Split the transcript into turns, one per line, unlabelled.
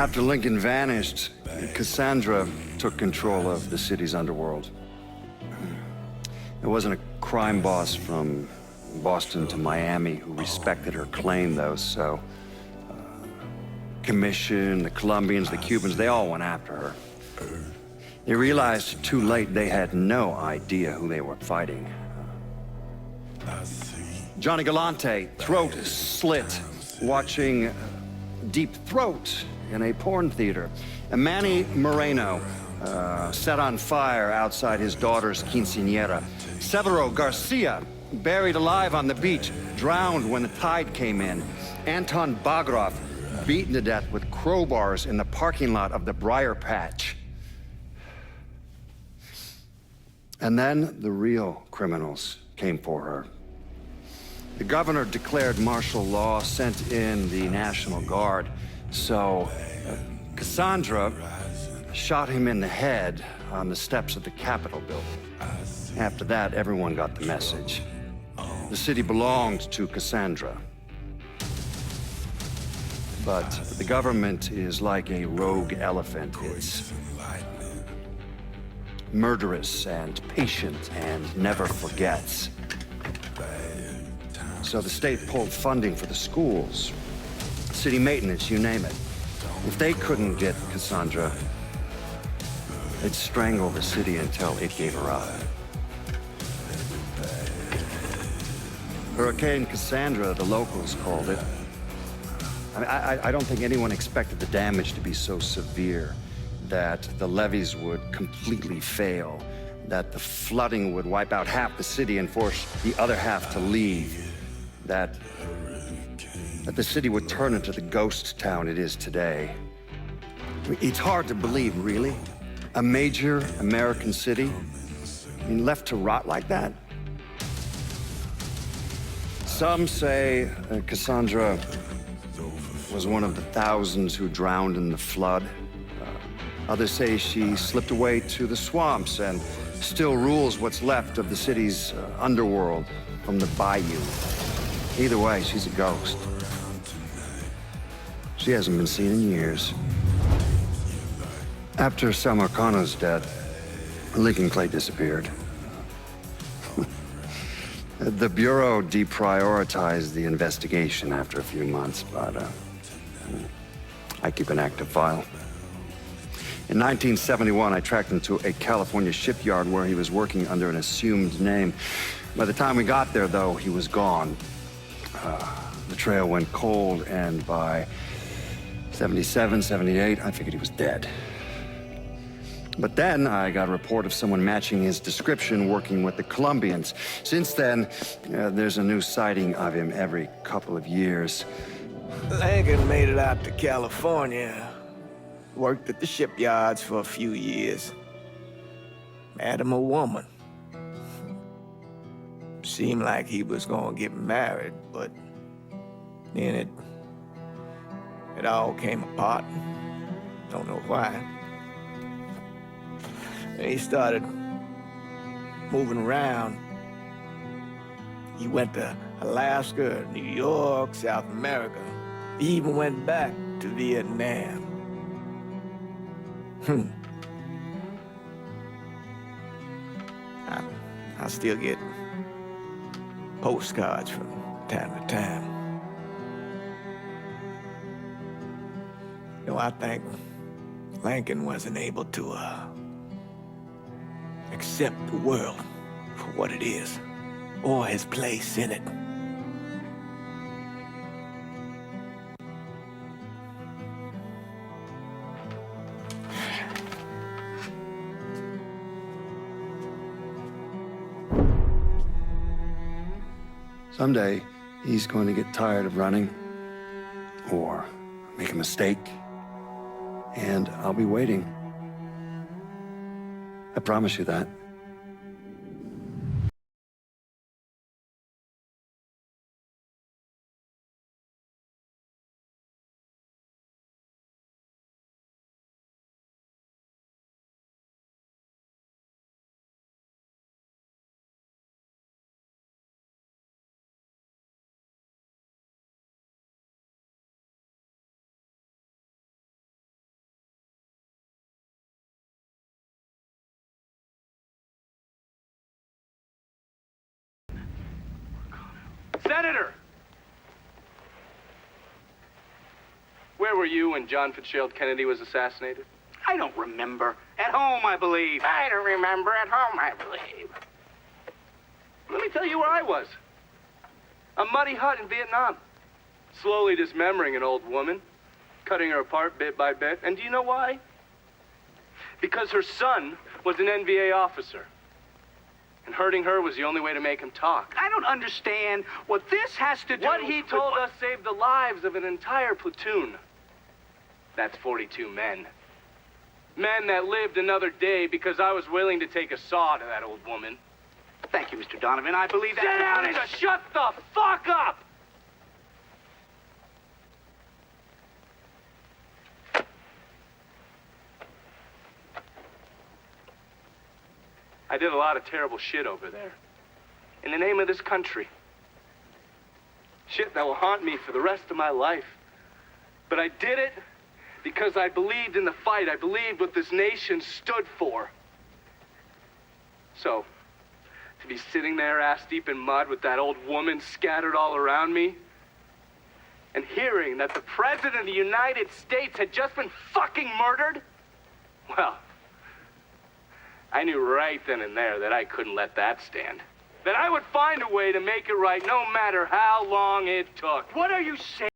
After Lincoln vanished, Cassandra took control of the city's underworld. There wasn't a crime boss from Boston to Miami who respected her claim, though, so... Commission, the Colombians, the Cubans, they all went after her. They realized too late they had no idea who they were fighting. Johnny Galante, throat slit, watching Deep Throat in a porn theater. And Manny Moreno, set on fire outside his daughter's quinceañera. Severo Garcia, buried alive on the beach, drowned when the tide came in. Anton Bagrov, beaten to death with crowbars in the parking lot of the Briar Patch. And then the real criminals came for her. The governor declared martial law, sent in the National Guard, so Cassandra shot him in the head on the steps of the Capitol building. After that, everyone got the message. The city belonged to Cassandra. But the government is like a rogue elephant. It's murderous and patient and never forgets. So the state pulled funding for the schools, city maintenance, you name it. If they couldn't get Cassandra, they'd strangle the city until it gave her up. Hurricane Cassandra, the locals called it. I don't think anyone expected the damage to be so severe, that the levees would completely fail, that the flooding would wipe out half the city and force the other half to leave, that the city would turn into the ghost town it is today. It's hard to believe, really. A major American city, left to rot like that? Some say Cassandra was one of the thousands who drowned in the flood. Others say she slipped away to the swamps and still rules what's left of the city's underworld from the bayou. Either way, she's a ghost. She hasn't been seen in years. After Sal Marcano's death, Lincoln Clay disappeared. The Bureau deprioritized the investigation after a few months, but I keep an active file. In 1971, I tracked him to a California shipyard where he was working under an assumed name. By the time we got there, though, he was gone. The trail went cold, and by 77, 78, I figured he was dead. But then I got a report of someone matching his description working with the Colombians. Since then, there's a new sighting of him every couple of years.
Lincoln made it out to California. Worked at the shipyards for a few years. Met him a woman. Seemed like he was gonna get married, but then it all came apart. Don't know why. And he started moving around. He went to Alaska, New York, South America. He even went back to Vietnam. I still get postcards from time to time. You know, I think Lincoln wasn't able to accept the world for what it is, or his place in it.
Someday, he's going to get tired of running, or make a mistake, and I'll be waiting. I promise you that.
Senator! Where were you when John Fitzgerald Kennedy was assassinated?
I don't remember. At home, I believe.
I don't remember. At home, I believe.
Let me tell you where I was. A muddy hut in Vietnam. Slowly dismembering an old woman. Cutting her apart bit by bit. And do you know why? Because her son was an NVA officer. And hurting her was the only way to make him talk.
I don't understand what this has to do
What he told
with
us saved the lives of an entire platoon. That's 42 men. Men that lived another day because I was willing to take a saw to that old woman.
Thank you, Mr. Donovan. I believe that...
Sit down and just shut the fuck up! I did a lot of terrible shit over there. In the name of this country. Shit that will haunt me for the rest of my life. But I did it because I believed in the fight. I believed what this nation stood for. So, to be sitting there ass deep in mud with that old woman scattered all around me, and hearing that the President of the United States had just been fucking murdered, well, I knew right then and there that I couldn't let that stand. That I would find a way to make it right no matter how long it took.
What are you saying?